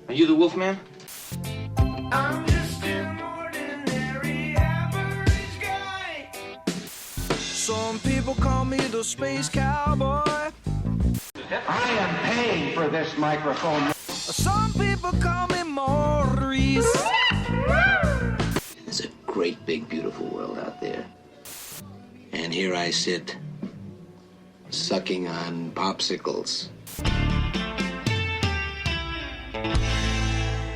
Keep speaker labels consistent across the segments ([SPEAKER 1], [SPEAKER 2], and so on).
[SPEAKER 1] Are you the Wolfman?
[SPEAKER 2] I'm just an ordinary average guy. Some people call me the space cowboy.
[SPEAKER 3] I am paying for this microphone.
[SPEAKER 2] Some people call me Maurice.
[SPEAKER 1] There's a great, big, beautiful world out there. And here I sit, sucking on popsicles.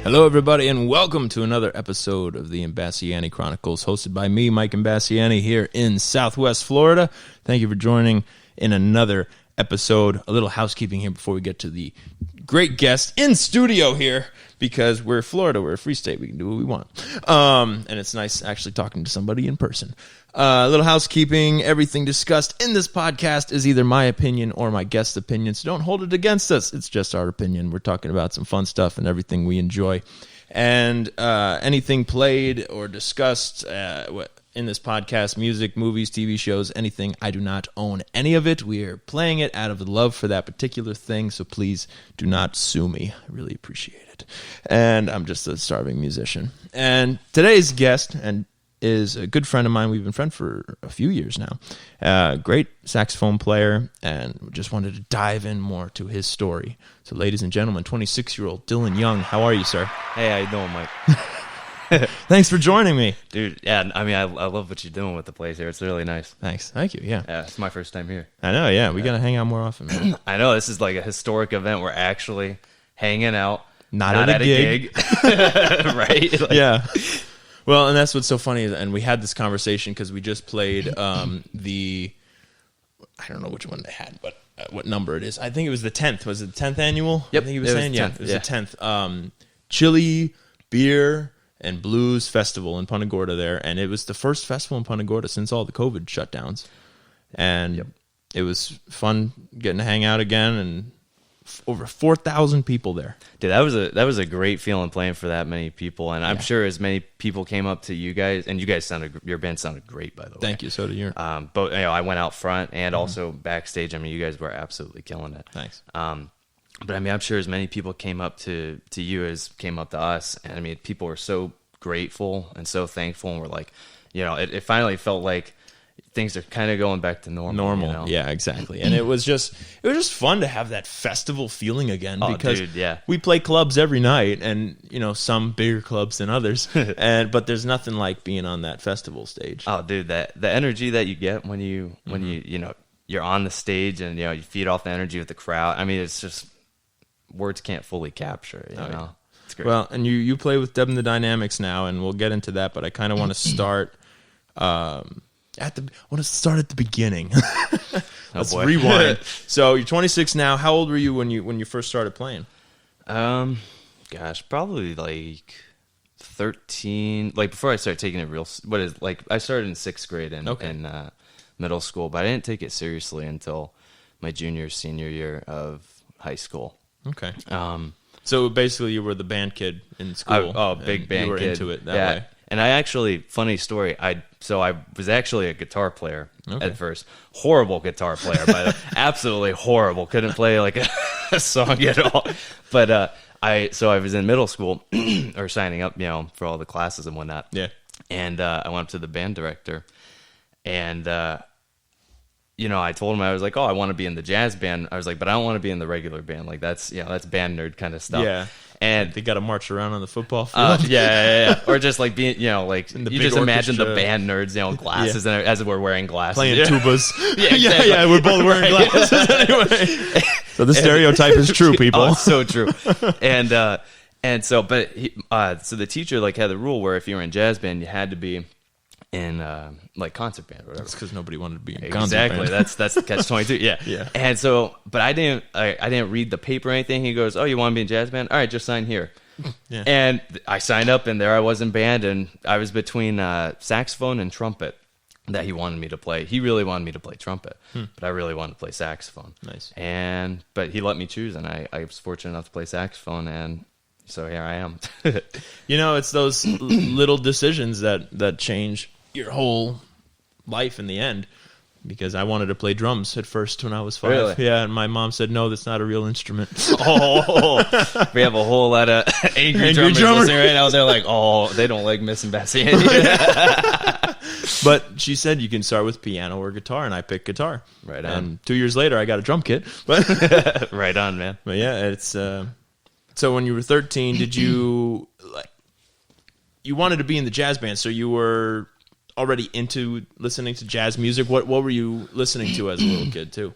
[SPEAKER 4] Hello, everybody, and welcome to another episode of the Imbasciani Chronicles, hosted by me, Mike Imbasciani, here in Southwest Florida. Thank you for joining in another episode. A little housekeeping here before we get to the great guest in studio here, because we're Florida, we're a free state, we can do what we want. And it's nice actually talking to somebody in person. A little housekeeping, everything discussed in this podcast is either my opinion or my guest's opinion, so don't hold it against us. It's just our opinion. We're talking about some fun stuff and everything we enjoy. And anything played or discussed in this podcast, music, movies, TV shows, anything, I do not own any of it. We are playing it out of the love for that particular thing, so please do not sue me. I really appreciate it. And I'm just a starving musician. And today's guest is a good friend of mine. We've been friends for a few years now. Great saxophone player, and just wanted to dive in more to his story. So ladies and gentlemen, 26-year-old Dylan Young, how are you, sir?
[SPEAKER 5] Hey, how you doing, Mike?
[SPEAKER 4] Thanks for joining me.
[SPEAKER 5] Dude, yeah, I mean, I love what you're doing with the place here. It's really nice.
[SPEAKER 4] Thanks. Thank you, yeah.
[SPEAKER 5] Yeah, it's my first time here.
[SPEAKER 4] I know, yeah. We got to hang out more often, man.
[SPEAKER 5] I know, this is like a historic event. We're actually hanging out.
[SPEAKER 4] Not at a gig.
[SPEAKER 5] Right? Like,
[SPEAKER 4] yeah. Well, and that's what's so funny, and we had this conversation because we just played I don't know which one they had, but what number it is. I think it was the 10th. Was it the 10th annual?
[SPEAKER 5] Yep.
[SPEAKER 4] I think he was saying,
[SPEAKER 5] 10th,
[SPEAKER 4] yeah, it was the 10th. Chili, beer, and blues festival in Punta Gorda there, and it was the first festival in Punta Gorda since all the COVID shutdowns. And it was fun getting to hang out again, and over 4,000 people there.
[SPEAKER 5] Dude, that was a great feeling playing for that many people, and I'm sure as many people came up to you guys, and your band sounded great, by the way.
[SPEAKER 4] Thank you. So did yours.
[SPEAKER 5] But I went out front and also backstage. I mean, you guys were absolutely killing it.
[SPEAKER 4] Thanks.
[SPEAKER 5] But I mean, I'm sure as many people came up to you as came up to us, and I mean, people were so grateful and so thankful, and we're like, it finally felt like things are kind of going back to normal.
[SPEAKER 4] Yeah, exactly. And it was just fun to have that festival feeling again, because
[SPEAKER 5] dude, yeah.
[SPEAKER 4] we play clubs every night, and some bigger clubs than others, but there's nothing like being on that festival stage.
[SPEAKER 5] Oh, dude, the energy that you get when you're on the stage, and you feed off the energy with the crowd. I mean, it's just words can't fully capture. You know.
[SPEAKER 4] Yeah.
[SPEAKER 5] It's great.
[SPEAKER 4] Well, and you play with Deb the Dynamics now, and we'll get into that. But I kind of want to start. At the beginning. Let's rewind. So you're 26 now. How old were you when you first started playing?
[SPEAKER 5] Gosh, probably like 13. Like before I started taking it I started in 6th grade in middle school, but I didn't take it seriously until my senior year of high school.
[SPEAKER 4] Okay. So basically, you were the band kid in school.
[SPEAKER 5] Big band kid.
[SPEAKER 4] You were into it that way.
[SPEAKER 5] And I actually, funny story, I was actually a guitar player at first. Horrible guitar player, by the way. Absolutely horrible. Couldn't play like a song at all. But I was in middle school, or signing up, for all the classes and whatnot.
[SPEAKER 4] Yeah. And
[SPEAKER 5] I went up to the band director, and I told him, I was like, I want to be in the jazz band. I was like, but I don't want to be in the regular band. Like that's band nerd kind of stuff.
[SPEAKER 4] Yeah.
[SPEAKER 5] And
[SPEAKER 4] they got to march around on the football field.
[SPEAKER 5] Yeah. Or just like being, like
[SPEAKER 4] in the
[SPEAKER 5] you
[SPEAKER 4] big
[SPEAKER 5] just imagine
[SPEAKER 4] orchestra.
[SPEAKER 5] the band nerds, glasses, and as we're wearing glasses,
[SPEAKER 4] playing tubas.
[SPEAKER 5] Exactly.
[SPEAKER 4] Yeah. We're both wearing glasses anyway. So the stereotype is true, people.
[SPEAKER 5] Oh, it's so true. And so the teacher had the rule where if you were in jazz band, you had to be in concert band or whatever.
[SPEAKER 4] That's because nobody wanted to be in concert band.
[SPEAKER 5] That's the catch-22. Yeah. And so, but I didn't read the paper or anything. He goes, "Oh, you want to be in jazz band? All right, just sign here." Yeah. And I signed up, and there I was in band, and I was between saxophone and trumpet that he wanted me to play. He really wanted me to play trumpet, but I really wanted to play saxophone.
[SPEAKER 4] Nice.
[SPEAKER 5] But he let me choose, and I was fortunate enough to play saxophone, and so here I am.
[SPEAKER 4] It's those little decisions that change your whole life in the end. because I wanted to play drums at first when I was 5.
[SPEAKER 5] Really?
[SPEAKER 4] Yeah, and my mom said, no, that's not a real instrument.
[SPEAKER 5] Oh, we have a whole lot of angry drummers listening right now. They're like, oh, they don't like Miss Imbasciani.
[SPEAKER 4] But she said you can start with piano or guitar, and I picked guitar.
[SPEAKER 5] Right on.
[SPEAKER 4] And 2 years later, I got a drum kit. But
[SPEAKER 5] Right on, man.
[SPEAKER 4] But yeah, it's so when you were 13, did you you wanted to be in the jazz band, so you were already into listening to jazz music? What were you listening to as a little kid too?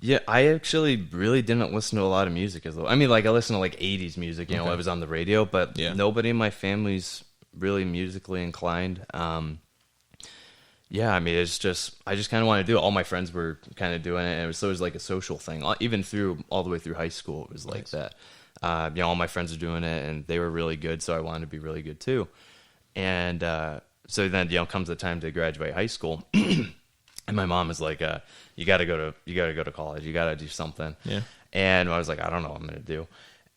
[SPEAKER 5] Yeah, I actually really didn't listen to a lot of music as well. I mean, like I listened to like 80s music, you know, I was on the radio, but nobody in my family's really musically inclined. Yeah, I mean, it's just I just kind of wanted to do it. All my friends were kind of doing it, and it was like a social thing. Even all the way through high school, it was like that. You know, all my friends were doing it, and they were really good, so I wanted to be really good too. And so then, you know, comes the time to graduate high school, and my mom is like, "You got to go to college. You got to do something." Yeah. And I was like, "I don't know what I'm going to do."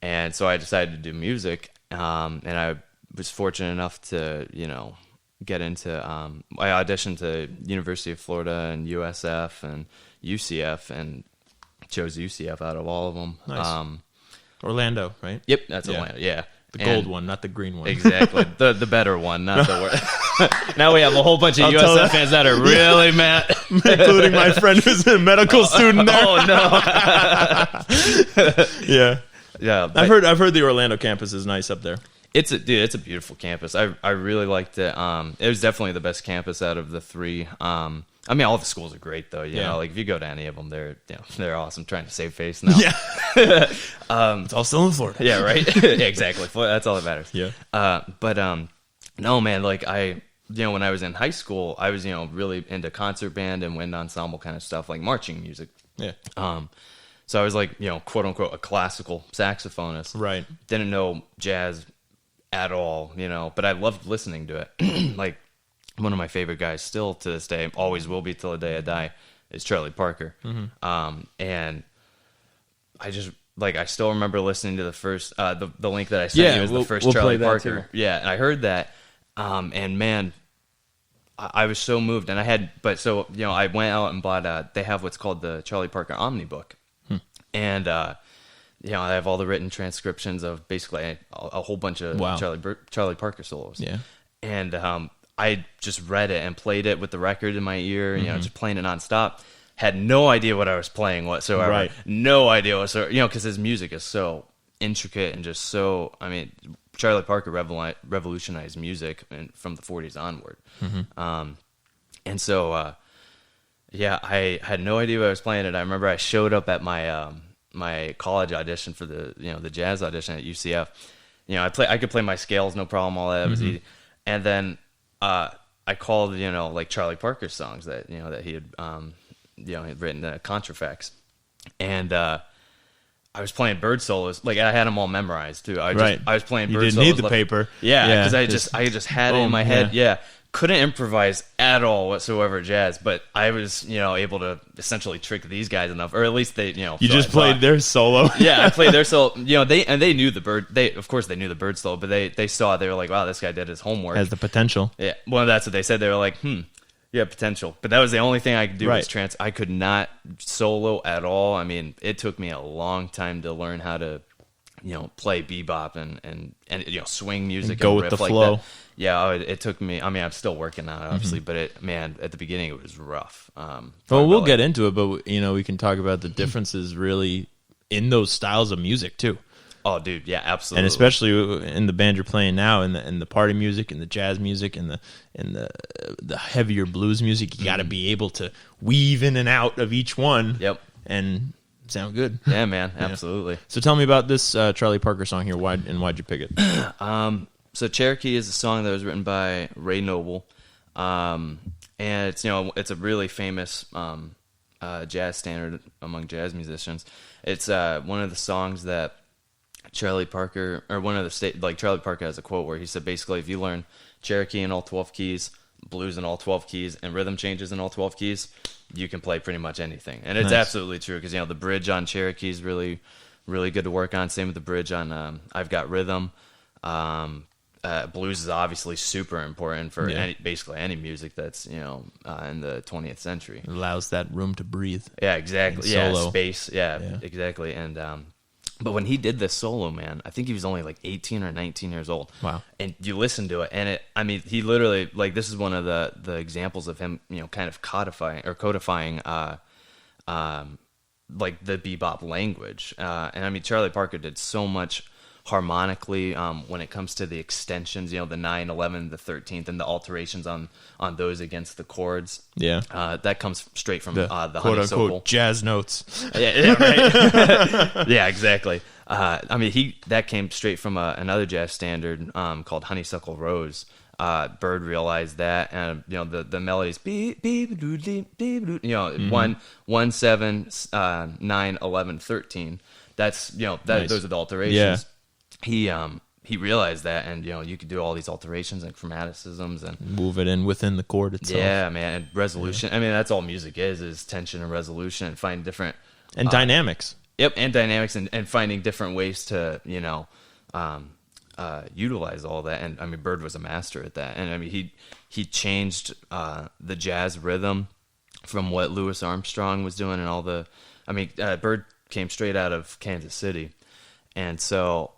[SPEAKER 5] And so I decided to do music, and I was fortunate enough to, you know, get into I auditioned to University of Florida and USF and UCF and chose UCF out of all of them.
[SPEAKER 4] Nice. Orlando, right?
[SPEAKER 5] Yep, that's Orlando. Yeah,
[SPEAKER 4] the gold one, not the green one.
[SPEAKER 5] Exactly, the better one, not the worst. Now we have a whole bunch of USF fans that are really mad,
[SPEAKER 4] including my friend who's a medical student there.
[SPEAKER 5] Oh no!
[SPEAKER 4] Yeah. I've heard the Orlando campus is nice up there.
[SPEAKER 5] It's a beautiful campus. I really liked it. It was definitely the best campus out of the 3. I mean, all the schools are great though. You know, like if you go to any of them, they're awesome. Trying to save face now. Yeah,
[SPEAKER 4] it's all still in Florida.
[SPEAKER 5] Yeah, right. Yeah, exactly. That's all that matters.
[SPEAKER 4] Yeah.
[SPEAKER 5] But no, man. Like when I was in high school, I was really into concert band and wind ensemble kind of stuff, like marching music. Yeah. So I was like, quote unquote, a classical saxophonist. Right. Didn't know jazz at all, but I loved listening to it. Like one of my favorite guys still to this day, always will be till the day I die, is Charlie Parker. Mm-hmm. And I still remember listening to the first, the link that I sent you was the first Charlie Parker. Yeah. And I heard that. And man, I was so moved, and I went out and bought, they have what's called the Charlie Parker Omnibook. And, I have all the written transcriptions of basically a whole bunch of Charlie Parker solos. Yeah. And I just read it and played it with the record in my ear, just playing it nonstop. Had no idea what I was playing whatsoever. Right. No idea whatsoever. Because his music is so intricate and just so, Charlie Parker revolutionized music from the 40s onward. Mm-hmm. And so, I had no idea what I was playing. And I remember I showed up at my my college audition for the jazz audition at UCF. I could play my scales, no problem. All that was easy. And then I called like Charlie Parker songs that that he had had written contrafacts, and I was playing bird solos. Like I had them all memorized too. I was playing bird solos. You didn't need
[SPEAKER 4] the paper.
[SPEAKER 5] Yeah, because I just had it in my head. Yeah. Couldn't improvise at all whatsoever jazz, but I was, able to essentially trick these guys enough, or at least they,
[SPEAKER 4] You just played their solo.
[SPEAKER 5] Yeah, I played their solo. They knew the bird. Of course they knew the bird solo, but they saw it. They were like, wow, this guy did his homework.
[SPEAKER 4] Has the potential.
[SPEAKER 5] Yeah, well, that's what they said. They were like, yeah, potential. But that was the only thing I could do was I could not solo at all. I mean, it took me a long time to learn how to, play bebop and swing music and
[SPEAKER 4] go with the flow.
[SPEAKER 5] That. Yeah, it took me. I'm still working on it, obviously, but at the beginning it was rough.
[SPEAKER 4] Well, we'll get into it, but we can talk about the differences really in those styles of music too.
[SPEAKER 5] Oh, dude, yeah, absolutely.
[SPEAKER 4] And especially in the band you're playing now, in the party music, and the jazz music, and the heavier blues music, you got to be able to weave in and out of each one. Yep, and sound good.
[SPEAKER 5] Yeah, man, absolutely.
[SPEAKER 4] So tell me about this Charlie Parker song here. Why'd you pick it?
[SPEAKER 5] So Cherokee is a song that was written by Ray Noble, and it's it's a really famous jazz standard among jazz musicians. It's one of the songs that Charlie Parker, or one of the Charlie Parker has a quote where he said basically, if you learn Cherokee in all 12 keys, blues in all 12 keys, and rhythm changes in all 12 keys, you can play pretty much anything. And it's absolutely true, because the bridge on Cherokee is really, really good to work on. Same with the bridge on I've Got Rhythm. blues is obviously super important for basically any music that's in the 20th century.
[SPEAKER 4] It allows that room to breathe.
[SPEAKER 5] Yeah, exactly.
[SPEAKER 4] Solo.
[SPEAKER 5] Space. Yeah, exactly. And but when he did this solo, man, I think he was only like 18 or 19 years old.
[SPEAKER 4] Wow.
[SPEAKER 5] And you listen to it, and he literally, like, this is one of the examples of him, kind of codifying like the bebop language. And Charlie Parker did so much harmonically when it comes to the extensions, the 9, 11, the 13th, and the alterations on those against the chords.
[SPEAKER 4] Yeah.
[SPEAKER 5] That comes straight from the
[SPEAKER 4] quote-unquote
[SPEAKER 5] honeysuckle
[SPEAKER 4] jazz notes.
[SPEAKER 5] Yeah, right. Yeah, exactly. That came straight from another jazz standard called Honeysuckle Rose. Bird realized that, and the melodies, 1, 7, 9, 11, 13. That's nice. Those are the alterations. Yeah. He realized that, and you could do all these alterations and chromaticisms and
[SPEAKER 4] move it in within the chord itself.
[SPEAKER 5] Yeah, man, and resolution. Yeah. That's all music is tension and resolution, and finding different
[SPEAKER 4] and dynamics.
[SPEAKER 5] Yep, and dynamics, and finding different ways to utilize all that. And Bird was a master at that. And he changed the jazz rhythm from what Louis Armstrong was doing, and all the. Bird came straight out of Kansas City, and so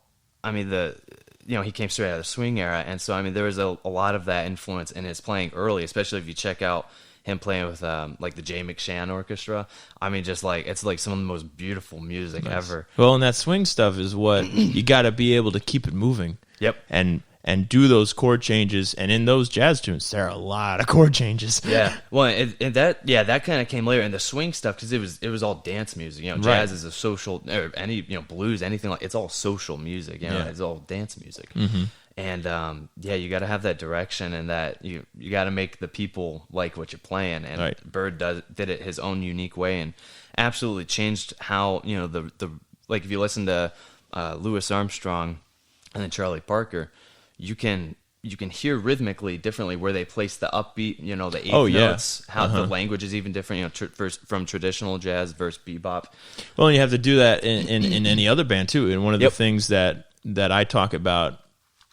[SPEAKER 5] he came straight out of the swing era, and so there was a lot of that influence in his playing early, especially if you check out him playing with like the Jay McShann Orchestra. Just like it's like some of the most beautiful music ever.
[SPEAKER 4] Well, and that swing stuff is what you got to be able to keep it moving.
[SPEAKER 5] Yep.
[SPEAKER 4] And do those chord changes, and in those jazz tunes, there are a lot of chord changes.
[SPEAKER 5] Yeah, well, and that kind of came later, and the swing stuff, because it was all dance music. Jazz is a social, or any blues, anything like, it's all social music. It's all dance music. Mm-hmm. And you got to have that direction, and that you got to make the people like what you're playing. And Bird did it his own unique way, and absolutely changed how the like if you listen to Louis Armstrong and then Charlie Parker. You can hear rhythmically differently where they place the upbeat, the eighth notes, how the language is even different, from traditional jazz versus bebop.
[SPEAKER 4] Well, and you have to do that in any other band too. And one of the things that I talk about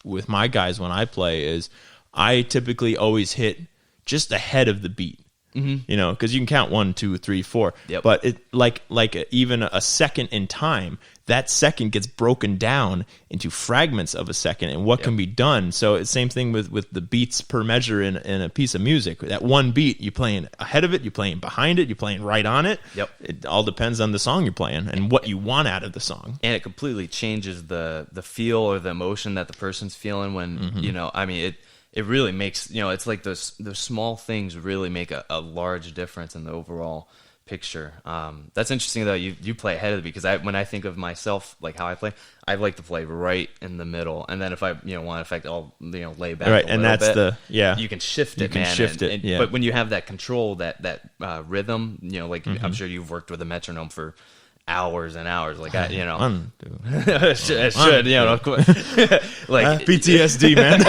[SPEAKER 4] with my guys when I play is I typically always hit just ahead of the beat. Mm-hmm. Because you can count 1, 2, 3, 4.
[SPEAKER 5] Yep.
[SPEAKER 4] But it like even a second in time, that second gets broken down into fragments of a second and what can be done. So it's same thing with the beats per measure in a piece of music. That one beat, you're playing ahead of it, you're playing behind it, you're playing right on it.
[SPEAKER 5] Yep.
[SPEAKER 4] It all depends on the song you're playing and what you want out of the song.
[SPEAKER 5] And it completely changes the feel or the emotion that the person's feeling when, it really makes, it's like those small things really make a large difference in the overall picture. That's interesting though. You play ahead of the beat, because when I think of myself, like how I like to play right in the middle, and then if I want effect, I'll lay back.
[SPEAKER 4] Right,
[SPEAKER 5] a
[SPEAKER 4] and
[SPEAKER 5] little
[SPEAKER 4] that's
[SPEAKER 5] bit. You can shift it, man.
[SPEAKER 4] Shift it.
[SPEAKER 5] But when you have that control, that rhythm, I'm sure you've worked with a metronome for hours and hours, like it should, like
[SPEAKER 4] PTSD, man.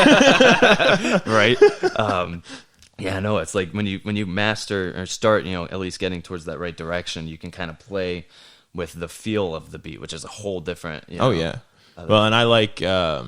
[SPEAKER 5] Right. No, it's like when you master or start, at least getting towards that right direction, you can kind of play with the feel of the beat, which is a whole different. Well,
[SPEAKER 4] and I like a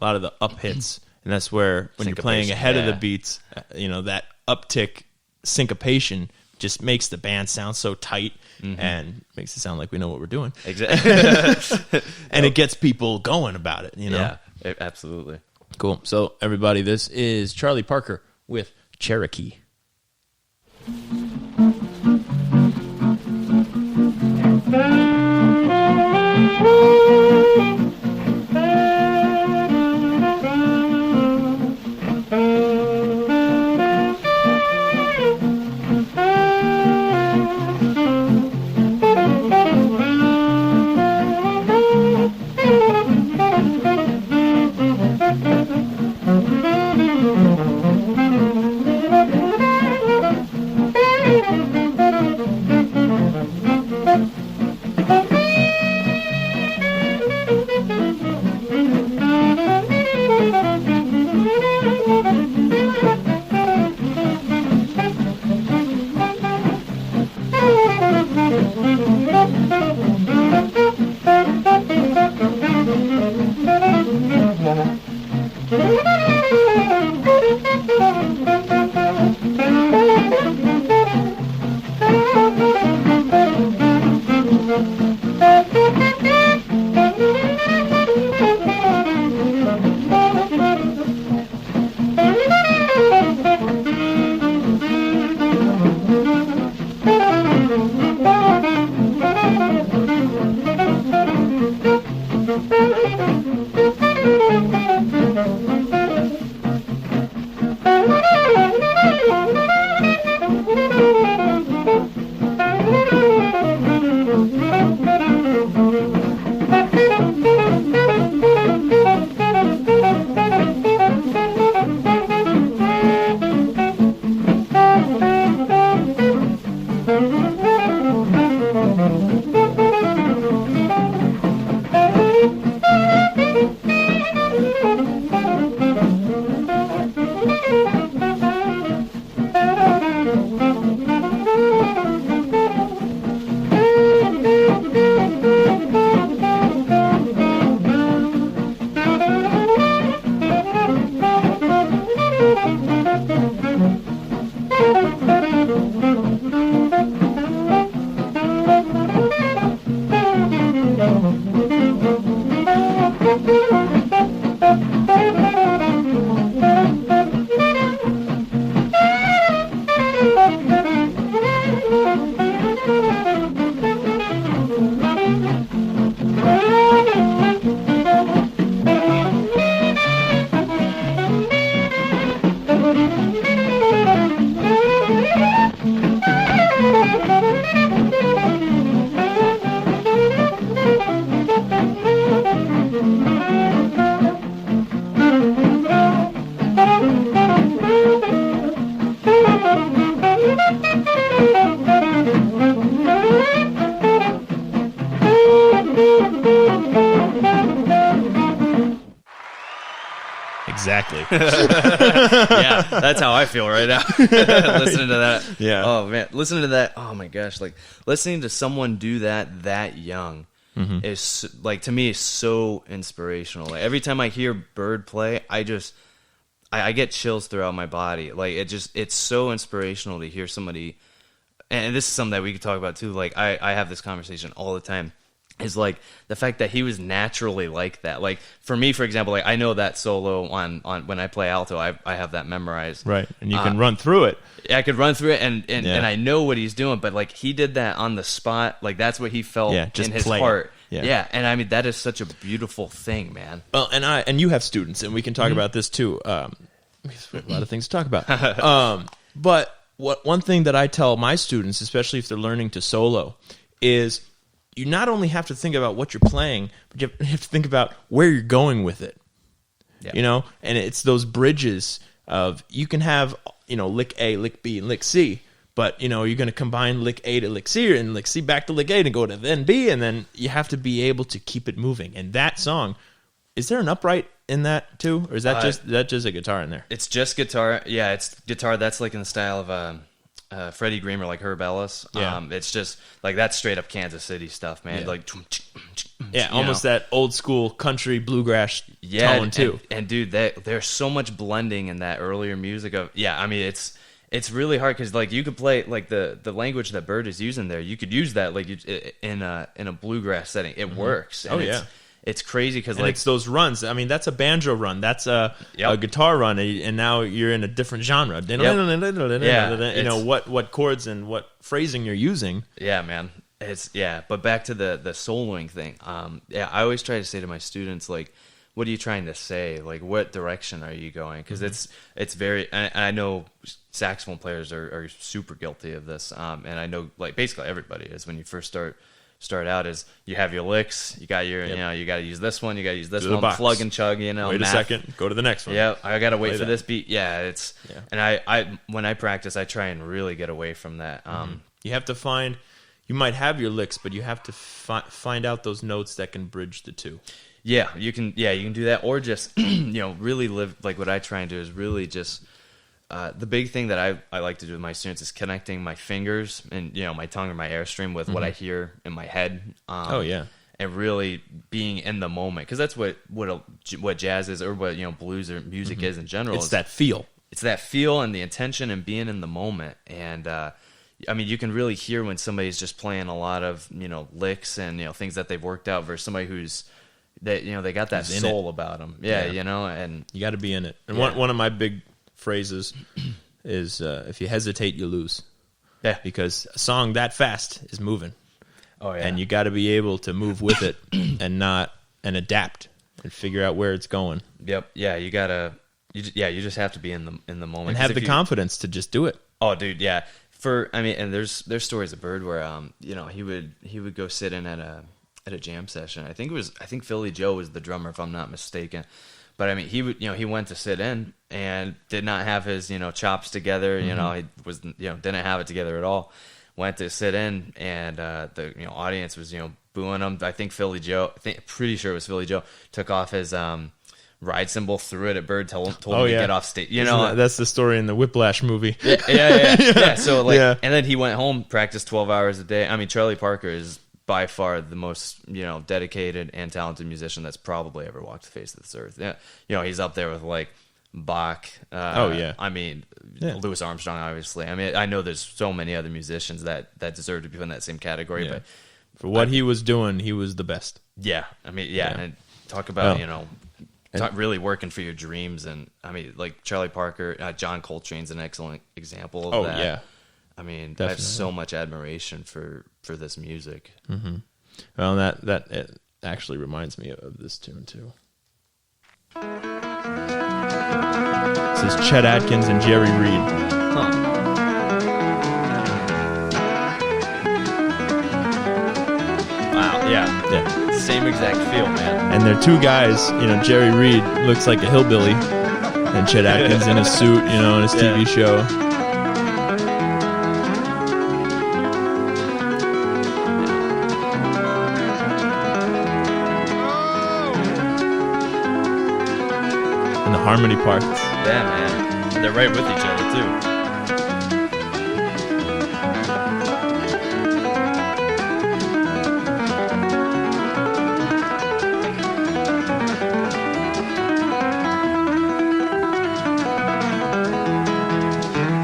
[SPEAKER 4] lot of the up hits, and that's where when you're playing ahead of the beats, that uptick syncopation just makes the band sound so tight. Mm-hmm. And makes it sound like we know what we're doing.
[SPEAKER 5] Exactly.
[SPEAKER 4] And it gets people going about it,
[SPEAKER 5] Yeah, absolutely.
[SPEAKER 4] Cool. So, everybody, this is Charlie Parker with Cherokee. Exactly.
[SPEAKER 5] Yeah, that's how I feel right now. Listening to that.
[SPEAKER 4] Yeah.
[SPEAKER 5] Oh man, listening to that. Oh my gosh, like listening to someone do that young is like, to me, is so inspirational. Like, every time I hear Bird play, I get chills throughout my body. Like, it's so inspirational to hear somebody. And this is something that we could talk about too. Like, I have this conversation all the time. Is like the fact that he was naturally like that. Like, for me, for example, like I know that solo on when I play alto, I have that memorized.
[SPEAKER 4] Right, and you can run through it.
[SPEAKER 5] I could run through it, and I know what he's doing. But like, he did that on the spot. Like, that's what he felt in his heart. Yeah, and I mean, that is such a beautiful thing, man.
[SPEAKER 4] Well, and you have students, and we can talk about this too. We have a lot of things to talk about. But one thing that I tell my students, especially if they're learning to solo, is you not only have to think about what you're playing, but you have to think about where you're going with it. Yeah. You know, and it's those bridges of, you can have, lick A, lick B, and lick C, but, you're going to combine lick A to lick C, and lick C back to lick A to go to then B, and then you have to be able to keep it moving. And that song, is there an upright in that too, or is that just a guitar in there?
[SPEAKER 5] It's just guitar. Yeah, it's guitar. That's like in the style of Freddie Green or like Herb Ellis.
[SPEAKER 4] Yeah.
[SPEAKER 5] It's just like, that's straight up Kansas City stuff, man.
[SPEAKER 4] Yeah.
[SPEAKER 5] Like,
[SPEAKER 4] almost that old school country bluegrass tone too.
[SPEAKER 5] And dude, there's so much blending in that earlier music of. I mean, it's really hard because like, you could play like the language that Bird is using there. You could use that like in a bluegrass setting. It works. And it's crazy because like,
[SPEAKER 4] it's those runs. I mean, that's a banjo run. That's a guitar run, and now you're in a different genre. What chords and what phrasing you're using.
[SPEAKER 5] Yeah, man. But back to the soloing thing. I always try to say to my students, like, what are you trying to say? Like, what direction are you going? Because it's very. And I know saxophone players are super guilty of this. And I know like basically everybody is, when you first start out, is you have your licks, you got your, you got to use this one, you got to use this one, plug and chug,
[SPEAKER 4] Wait a second, go to the next one.
[SPEAKER 5] Yeah, I got to wait for this beat. Yeah, and I when I practice, I try and really get away from that.
[SPEAKER 4] You have to find, you might have your licks, but you have to find out those notes that can bridge the two.
[SPEAKER 5] Yeah, you can do that, or just, really live, like what I try and do is really just, the big thing that I like to do with my students is connecting my fingers and, my tongue or my airstream with what I hear in my head. And really being in the moment. Because that's what jazz is, or what, blues or music is in general.
[SPEAKER 4] It's that feel.
[SPEAKER 5] It's that feel and the intention and being in the moment. And, I mean, you can really hear when somebody's just playing a lot of, licks and, things that they've worked out versus somebody they got that soul about them. Yeah, and
[SPEAKER 4] you got to be in it. And one of my big phrases is, if you hesitate, you lose.
[SPEAKER 5] Yeah.
[SPEAKER 4] Because a song that fast is moving.
[SPEAKER 5] Oh, yeah.
[SPEAKER 4] And you got to be able to move with it and adapt and figure out where it's going.
[SPEAKER 5] Yep. Yeah, you just have to be in the moment.
[SPEAKER 4] And have the confidence to just do it.
[SPEAKER 5] Oh, dude, yeah. And there's stories of Bird where he would go sit in at a jam session. I think Philly Joe was the drummer, if I'm not mistaken. But I mean, he went to sit in and did not have his chops together. He didn't have it together at all. Went to sit in, and the audience was booing him. I think pretty sure it was Philly Joe, took off his ride cymbal, threw it at Bird, told him to get off stage.
[SPEAKER 4] That's the story in the Whiplash movie.
[SPEAKER 5] Yeah. So and then he went home, practiced 12 hours a day. I mean, Charlie Parker is by far the most dedicated and talented musician that's probably ever walked the face of this earth. Yeah, he's up there with like Bach. I mean, Louis Armstrong, obviously. I mean, I know there's so many other musicians that deserve to be in that same category, but
[SPEAKER 4] for what he was doing, he was the best.
[SPEAKER 5] Yeah, I mean, and talk about really working for your dreams, and I mean, like Charlie Parker, John Coltrane's an excellent example of that. Yeah. I mean, definitely. I have so much admiration for this music.
[SPEAKER 4] Mm-hmm. Well, that it actually reminds me of this tune too. This is Chet Atkins and Jerry Reed.
[SPEAKER 5] Huh. Wow. Yeah. Same exact feel, man.
[SPEAKER 4] And they're two guys. Jerry Reed looks like a hillbilly, and Chet Atkins in a suit, in his TV show. harmony parts.
[SPEAKER 5] Yeah, man. They're right with each other, too.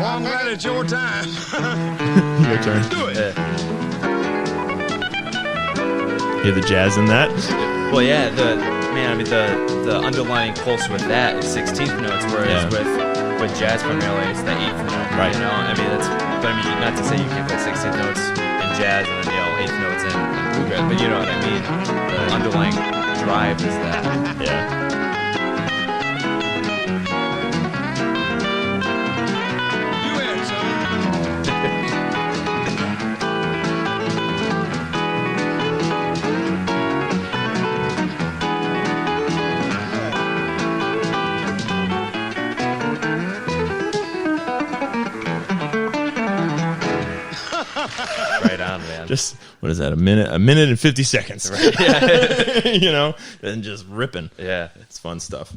[SPEAKER 2] I'm glad it's your time.
[SPEAKER 4] Your turn.
[SPEAKER 2] Do it.
[SPEAKER 4] Hear the jazz in that?
[SPEAKER 5] Well, yeah, the underlying pulse with that is 16th notes, whereas with jazz primarily it's the 8th note.
[SPEAKER 4] Right.
[SPEAKER 5] You know, not to say you can't play 16th notes in jazz and then 8th notes in bluegrass, but you know what I mean. The underlying drive is that.
[SPEAKER 4] Yeah.
[SPEAKER 2] You in, son.
[SPEAKER 5] Right on, man.
[SPEAKER 4] Just, what is that, a minute and 50 seconds. Right. Yeah. You know, and just ripping.
[SPEAKER 5] Yeah.
[SPEAKER 4] It's fun stuff.